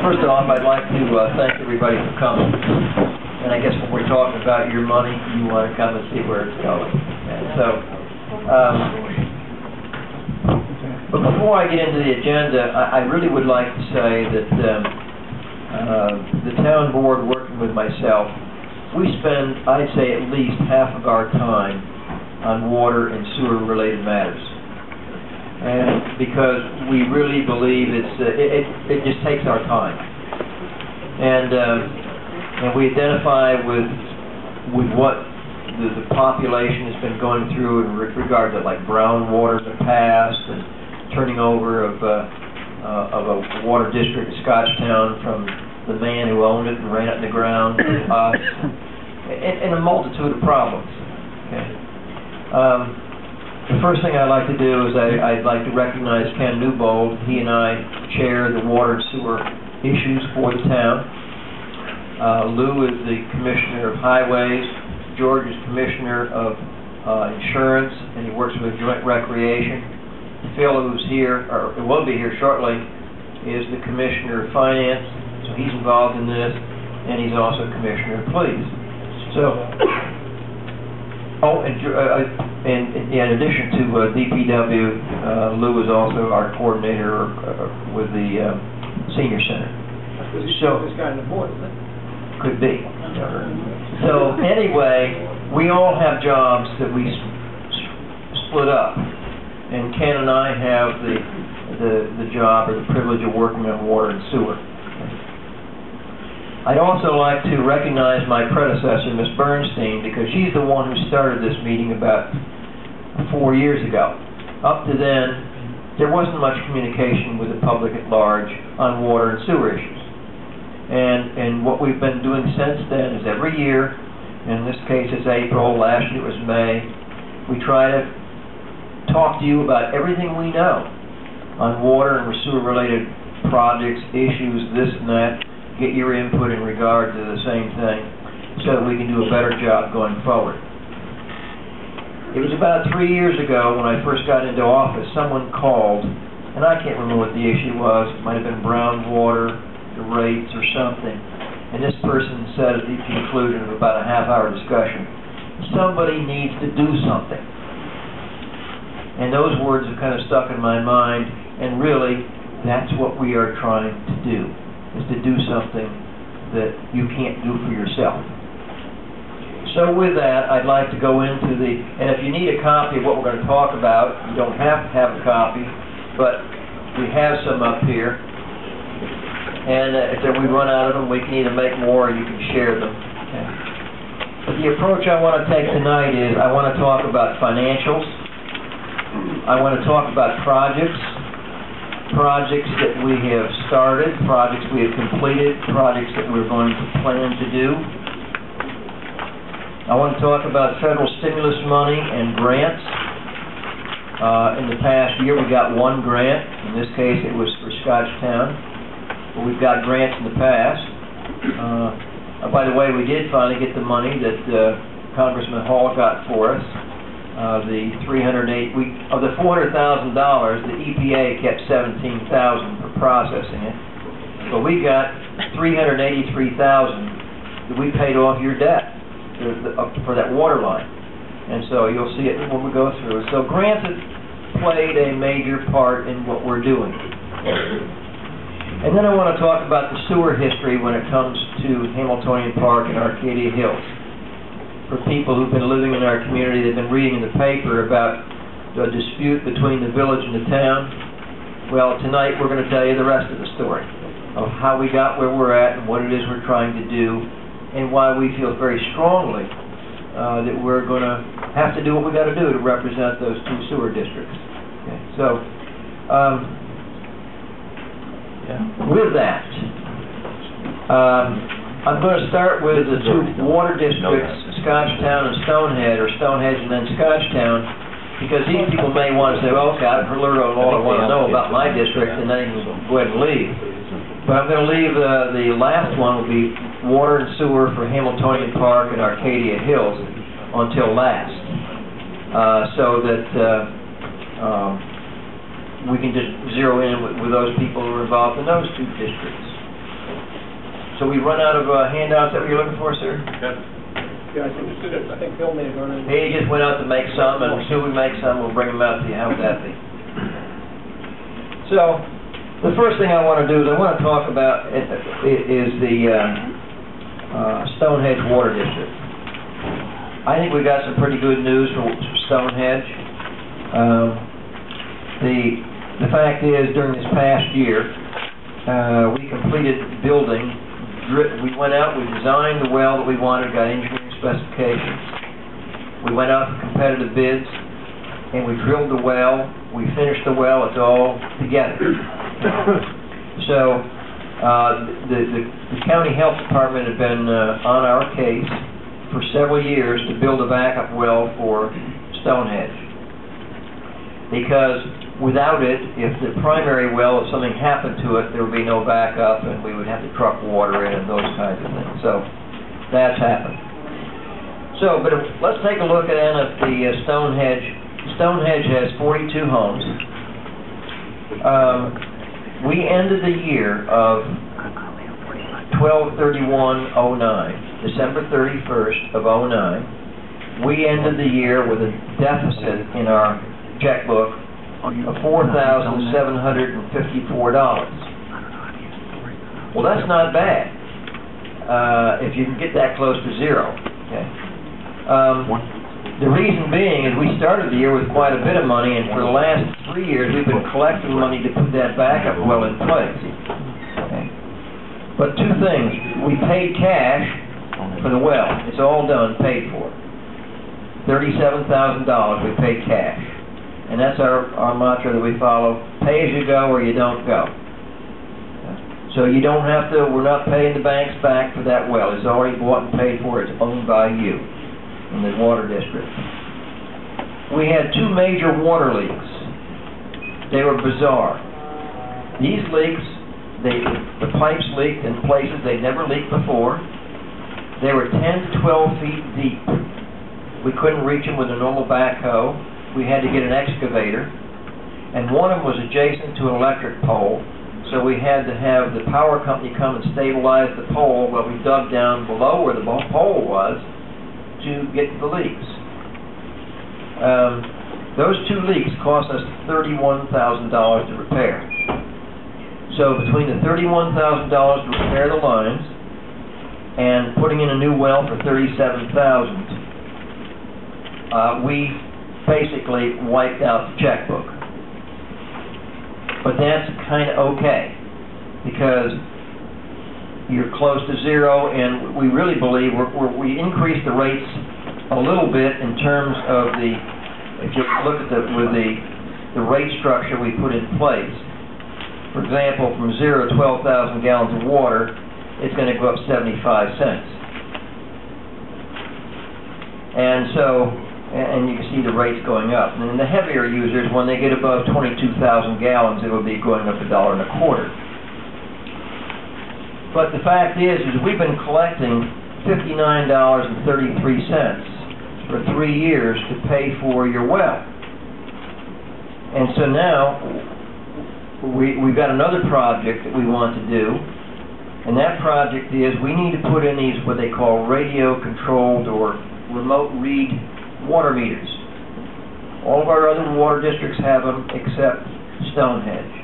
First off, I'd like to thank everybody for coming. And I guess when we're talking about your money, you want to come and see where it's going. And so, but before I get into the agenda, I really would like to say that the town board, working with myself, we spend, I'd say, at least half of our time on water and sewer related matters. And because we really believe it just takes our time, and we identify with what the population has been going through in regard to like brown water in the past and turning over of a water district in Scotchtown from the man who owned it and ran it in the ground to us, and a multitude of problems. Okay. The first thing I'd like to do is I'd like to recognize Ken Newbold. He and I chair the water and sewer issues for the town. Lou is the Commissioner of Highways. George is Commissioner of Insurance, and he works with Joint Recreation. Phil, who's here, or will be here shortly, is the Commissioner of Finance, so he's involved in this, and he's also Commissioner of Police. So, and in addition to DPW, Lou is also our coordinator with the Senior Center. So this guy on the board, isn't it? Could be. So anyway, we all have jobs that we split up, and Ken and I have the job or the privilege of working on water and sewer. I'd also like to recognize my predecessor, Ms. Bernstein, because she's the one who started this meeting about 4 years ago. Up to then, there wasn't much communication with the public at large on water and sewer issues. And what we've been doing since then is every year, in this case it's April, last year it was May, we try to talk to you about everything we know on water and sewer related projects, issues, this and that, get your input in regard to the same thing so that we can do a better job going forward. It was about 3 years ago when I first got into office, someone called, and I can't remember what the issue was. It might have been brown water, the rates or something, and this person said at the conclusion of about a half-hour discussion, somebody needs to do something. And those words have kind of stuck in my mind, and really, that's what we are trying to do, is to do something that you can't do for yourself. So with that, I'd like to go into and if you need a copy of what we're going to talk about, you don't have to have a copy, but we have some up here. And if we run out of them, we can either make more or you can share them. Okay. But the approach I want to take tonight is I want to talk about financials. I want to talk about projects that we have started, projects we have completed, projects that we're going to plan to do. I want to talk about federal stimulus money and grants. In the past year we got one grant. In this case it was for Scotchtown. But we've got grants in the past. By the way, we did finally get the money that Congressman Hall got for us. The $400,000, the EPA kept $17,000 for processing it, but we got $383,000 that we paid off your debt for that water line, and so you'll see it when we go through it. So grants have played a major part in what we're doing. And then I want to talk about the sewer history when it comes to Hamiltonian Park and Arcadia Hills. For people who've been living in our community, they've been reading in the paper about the dispute between the village and the town. Well, tonight we're going to tell you the rest of the story of how we got where we're at and what it is we're trying to do and why we feel very strongly that we're going to have to do what we got to do to represent those two sewer districts. Okay. So, with that, I'm going to start with the two water districts, Scotchtown and Stonehenge, or Stonehenge and then Scotchtown, because these people may want to say, well, okay, I've learned all I want to know about my district, and then go ahead and leave. But I'm going to leave the last one will be water and sewer for Hamiltonian Park and Arcadia Hills until last, so that we can just zero in with those people who are involved in those two districts. So we run out of handouts that you're looking for, sir? Yeah, I think Bill may have gone in. He just went out to make some, and as soon as we make some, we'll bring them out to you. How would that be? So, the first thing I want to do is I want to talk about is the Stonehenge Water District. I think we got some pretty good news for Stonehenge. The fact is, during this past year, we completed building. We went out, we designed the well that we wanted, got engineering specifications. We went out for competitive bids, and we drilled the well. We finished the well. It's all together. So the county health department had been on our case for several years to build a backup well for Stonehenge, because without it, if the primary well, if something happened to it, there would be no backup, and we would have to truck water in and those kinds of things. So that's happened. So, but let's take a look at the Stonehenge. Stonehenge has 42 homes. We ended the year of 12/31/09, December 31st of 09. We ended the year with a deficit in our checkbook of $4,754. Well, that's not bad if you can get that close to zero. Okay. The reason being is we started the year with quite a bit of money, and for the last 3 years we've been collecting money to put that backup well in place. Okay. But two things: we paid cash for the well; it's all done, paid for. $37,000 we paid cash. And that's our mantra that we follow: pay as you go or you don't go. So you don't have to, we're not paying the banks back for that well. It's already bought and paid for. It's owned by you in the water district. We had two major water leaks. They were bizarre. These leaks, the pipes leaked in places they never leaked before. They were 10 to 12 feet deep. We couldn't reach them with a normal backhoe. We had to get an excavator, and one of them was adjacent to an electric pole, so we had to have the power company come and stabilize the pole while we dug down below where the pole was to get to the leaks. Those two leaks cost us $31,000 to repair. So between the $31,000 to repair the lines and putting in a new well for $37,000, we basically wiped out the checkbook. But that's kind of okay, because you're close to zero, and we really believe we increased the rates a little bit in terms of if you look at the rate structure we put in place. For example, from 0 to 12,000 gallons of water, it's going to go up 75 cents. And so, and you can see the rates going up. And then the heavier users, when they get above 22,000 gallons, it will be going up $1.25. But the fact is we've been collecting $59.33 for 3 years to pay for your well. And so now we've got another project that we want to do, and that project is we need to put in these what they call radio-controlled or remote read water meters. All of our other water districts have them except Stonehenge.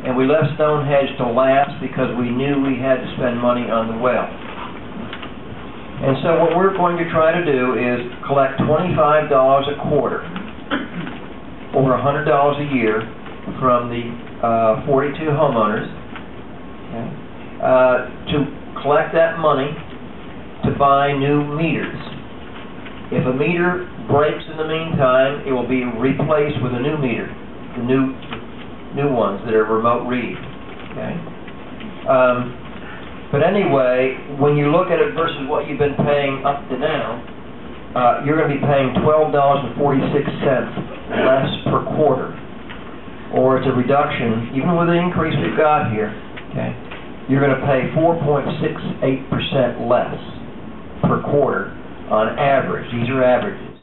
And we left Stonehenge to last because we knew we had to spend money on the well. And so what we're going to try to do is collect $25 a quarter, or $100 a year, from the 42 homeowners, okay, to collect that money to buy new meters. If a meter breaks in the meantime, it will be replaced with a new meter, the new ones that are remote read. Okay. But anyway, when you look at it versus what you've been paying up to now, you're going to be paying $12.46 less per quarter, or it's a reduction, even with the increase we've got here. Okay, you're going to pay 4.68% less per quarter on average. These are averages.